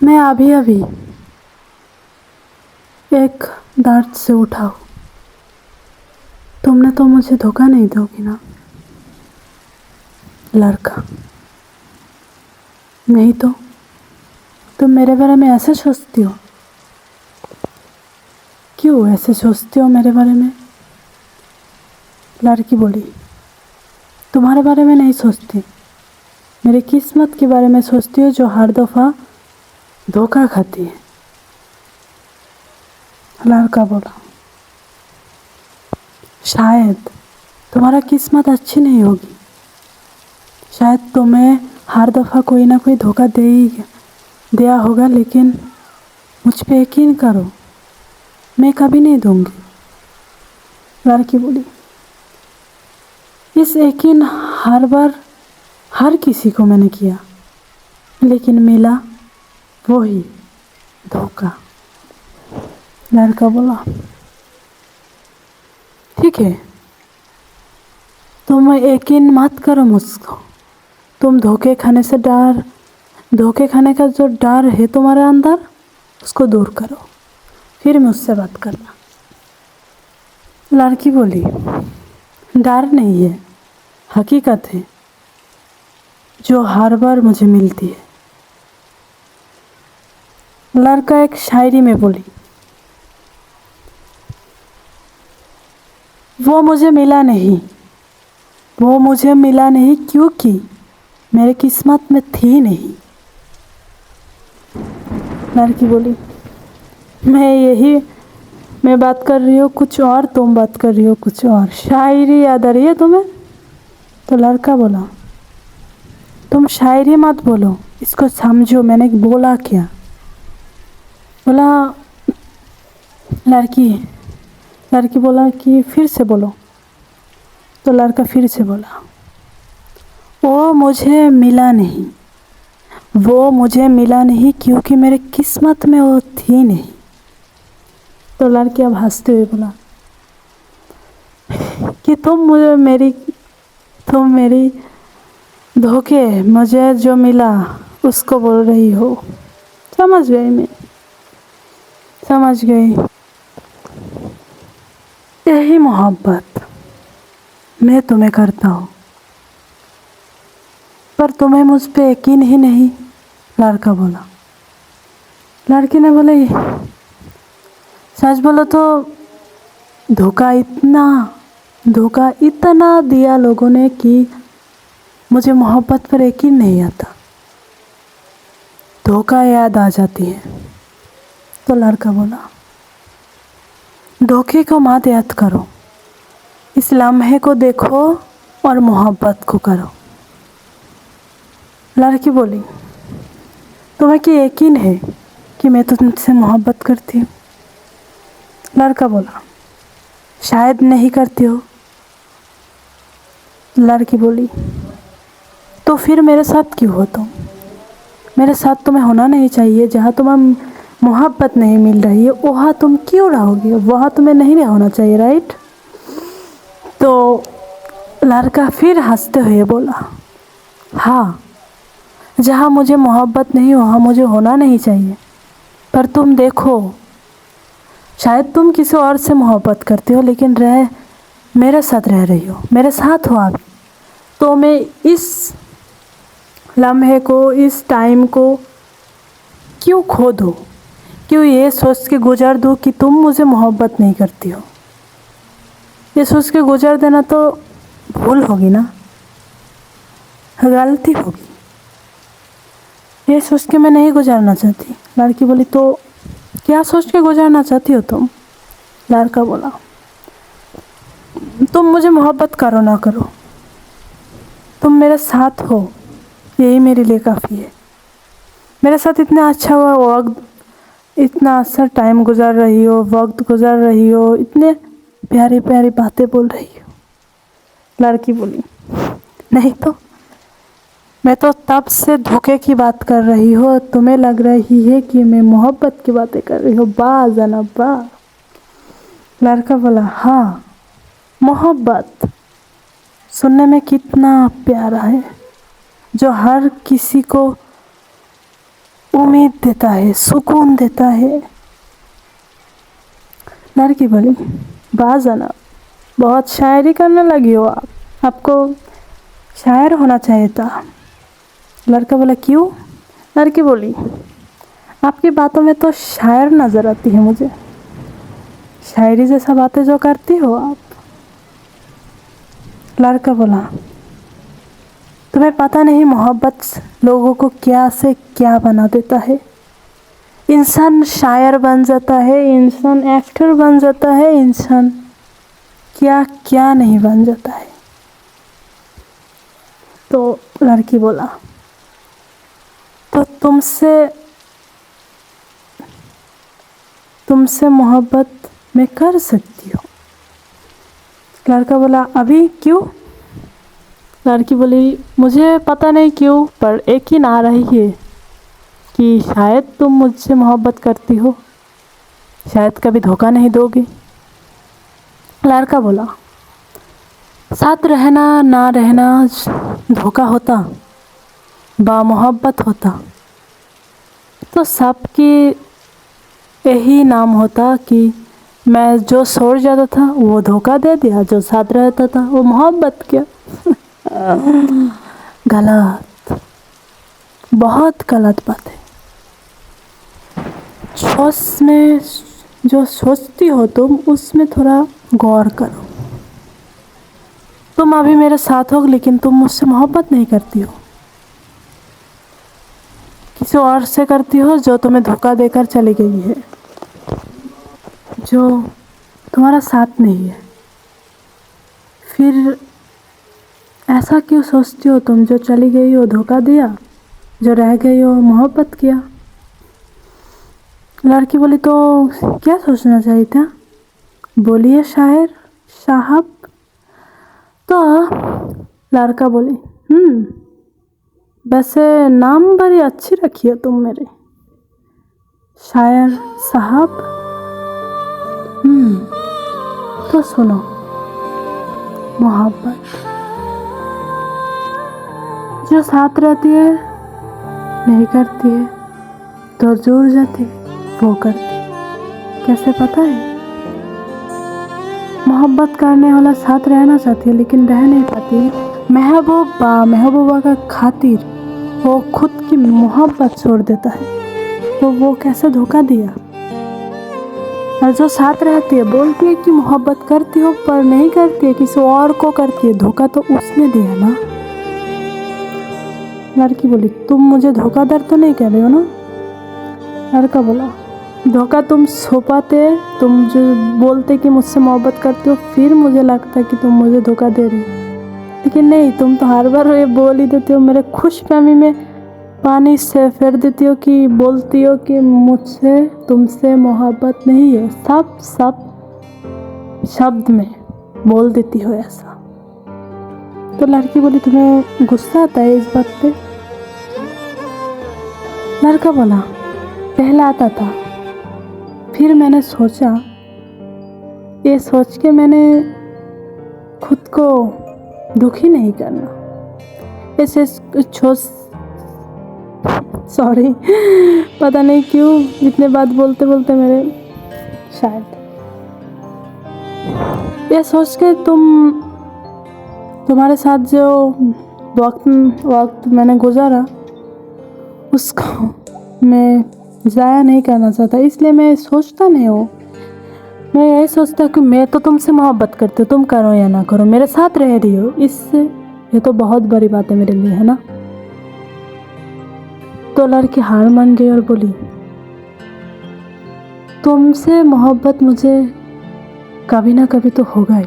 मैं अभी अभी एक दर्द से उठा हूँ। तुमने तो मुझे धोखा नहीं दोगी ना? लड़का नहीं तो तुम मेरे बारे में ऐसे सोचती हो? क्यों ऐसे सोचती हो मेरे बारे में? लड़की बोली, तुम्हारे बारे में नहीं सोचती, मेरी किस्मत के बारे में सोचती हो जो हर दफ़ा धोखा खाती है। लड़का बोला, शायद तुम्हारा किस्मत अच्छी नहीं होगी, शायद तुम्हें हर दफ़ा कोई ना कोई धोखा दे ही दिया होगा, लेकिन मुझ पे यकीन करो, मैं कभी नहीं दूंगी। लड़की बोली, इस यकीन हर बार हर किसी को मैंने किया, लेकिन मिला वही धोखा। लड़का बोला, ठीक है, तुम यकीन मत करो मुझको, तुम धोखे खाने का जो डर है तुम्हारे अंदर, उसको दूर करो, फिर मुझसे बात करना। लड़की बोली, डर नहीं है, हकीकत है जो हर बार मुझे मिलती है। लड़का एक शायरी में बोली, वो मुझे मिला नहीं क्योंकि मेरे किस्मत में थी नहीं। लड़की बोली, मैं बात कर रही हूँ कुछ और, तुम बात कर रही हो कुछ और। शायरी याद आ रही है तुम्हें? तो लड़का बोला, तुम शायरी मत बोलो, इसको समझो मैंने बोला क्या। बोला लड़की बोला कि फिर से बोलो। तो लड़का फिर से बोला, वो मुझे मिला नहीं क्योंकि मेरे किस्मत में वो थी नहीं। तो लड़की अब हंसते हुए बोला कि तुम मेरी धोखे मुझे जो मिला उसको बोल रही हो। समझ गई। यही मोहब्बत मैं तुम्हें करता हूँ, पर तुम्हें मुझ पे यकीन ही नहीं। लड़का बोला। लड़की ने बोले, सच बोलो तो धोखा इतना दिया लोगों ने कि मुझे मोहब्बत पर यकीन नहीं आता, धोखा याद आ जाती है। तो लड़का बोला, धोखे को मत याद करो, इस लम्हे को देखो और मोहब्बत को करो। लड़की बोली, तुम्हें क्या यकीन है कि मैं तुमसे मोहब्बत करती हूँ? लड़का बोला, शायद नहीं करती हो। लड़की बोली, तो फिर मेरे साथ क्यों हो तुम? मेरे साथ तुम्हें होना नहीं चाहिए। जहाँ तुम्हें मोहब्बत नहीं मिल रही है वहाँ तुम क्यों रहोगे? वहाँ तुम्हें नहीं होना चाहिए, राइट? तो लड़का फिर हंसते हुए बोला, हाँ, जहाँ मुझे मोहब्बत नहीं वहाँ मुझे होना नहीं चाहिए, पर तुम देखो, शायद तुम किसी और से मोहब्बत करते हो, लेकिन मेरे साथ रह रही हो, मेरे साथ हो अभी। तो मैं इस लम्हे को, इस टाइम को क्यों खो दूँ? क्यों ये सोच के गुजार दूँ कि तुम मुझे मोहब्बत नहीं करती हो? ये सोच के गुजार देना तो भूल होगी ना, गलती होगी। ये सोच के मैं नहीं गुजारना चाहती। लड़की बोली, तो क्या सोच के गुजारना चाहती हो तुम? लड़का बोला, तुम मुझे मोहब्बत करो ना करो, तुम मेरे साथ हो, यही मेरे लिए काफ़ी है। मेरे साथ इतना अच्छा वक्त, इतना अच्छा टाइम गुजार रही हो, वक्त गुजार रही हो, इतने प्यारी प्यारी बातें बोल रही हो। लड़की बोली, नहीं तो मैं तो तब से धोखे की बात कर रही हो, तुम्हें लग रही है कि मैं मोहब्बत की बातें कर रही हूँ। वाह जनाब वाह। लड़का बोला, हाँ, मोहब्बत सुनने में कितना प्यारा है, जो हर किसी को उम्मीद उम्मीद देता है, सुकून देता है। लड़की बोली, बाज़ाना बहुत शायरी करने लगी हो आप, आपको शायर होना चाहिए था। लड़का बोला, क्यों? लड़की बोली, आपकी बातों में तो शायर नज़र आती है मुझे, शायरी जैसा बातें जो करती हो आप। लड़का बोला, तुम्हें पता नहीं मोहब्बत लोगों को क्या से क्या बना देता है। इंसान शायर बन जाता है, इंसान एक्टर बन जाता है, इंसान क्या क्या नहीं बन जाता है। तो लड़की बोला, तो तुमसे मोहब्बत मैं कर सकती हूँ। लड़का बोला, अभी क्यों? लड़की बोली, मुझे पता नहीं क्यों, पर यकीन आ रही है कि शायद तुम मुझसे मोहब्बत करती हो, शायद कभी धोखा नहीं दोगी। लड़का बोला, साथ रहना ना रहना धोखा होता, बामोहब्बत होता तो सबकी यही नाम होता कि मैं जो छोड़ जाता था वो धोखा दे दिया, जो साथ रहता था वो मोहब्बत किया। गलत, बहुत गलत बात है। सोच में जो सोचती हो तुम, उसमें थोड़ा गौर करो। तुम अभी मेरे साथ हो, लेकिन तुम मुझसे मोहब्बत नहीं करती हो, किसी और से करती हो जो तुम्हें धोखा देकर चली गई है, जो तुम्हारा साथ नहीं है। फिर ऐसा क्यों सोचती हो तुम? जो चली गई हो धोखा दिया, जो रह गई हो मोहब्बत किया। लड़की बोली, तो क्या सोचना चाहिए था? बोलिए शायर साहब। तो लड़का बोली, वैसे नाम बड़ी अच्छी रखी है तुम मेरे, शायर साहब। तो सुनो, मोहब्बत जो साथ रहती है नहीं करती है, तो जुड़ जाती है वो करती है। कैसे पता है? मोहब्बत करने वाला साथ रहना चाहती है लेकिन रह नहीं पाती है। महबूबा का खातिर वो खुद की मोहब्बत छोड़ देता है, तो वो कैसे धोखा दिया। और जो साथ रहती है बोलती है कि मोहब्बत करती हो, पर नहीं करती है, किसी और को करती है, धोखा तो उसने दिया ना। लड़की बोली, तुम मुझे धोखाधड़ तो नहीं कह रहे हो ना? लड़का बोला, धोखा तुम छुपाते, तुम जो बोलते कि मुझसे मोहब्बत करते हो, फिर मुझे लगता है कि तुम मुझे धोखा दे रही हो, लेकिन नहीं, तुम तो हर बार ये बोल ही देते हो। मेरे खुशफहमी में पानी से फेर देती हो कि बोलती हो कि मुझसे तुमसे मोहब्बत नहीं है। सब शब्द में बोल देती हो ऐसा। तो लड़की बोली, तुम्हें गुस्सा आता है इस बात पे? लड़का बोला, पहले आता था, फिर मैंने सोचा, ये सोच के मैंने खुद को दुखी नहीं करना। ऐसे सॉरी, पता नहीं क्यों इतने बात बोलते बोलते मेरे शायद ये सोच के तुम्हारे साथ जो वक्त मैंने गुजारा उसको मैं ज़ाया नहीं करना चाहता, इसलिए मैं सोचता नहीं हूँ। मैं यही सोचता कि मैं तो तुमसे मोहब्बत करती हूँ, तुम करो या ना करो, मेरे साथ रह रही हो, इससे ये तो बहुत बड़ी बात है मेरे लिए, है ना। तो लड़की हार मान गई और बोली, तुमसे मोहब्बत मुझे कभी ना कभी तो होगा ही,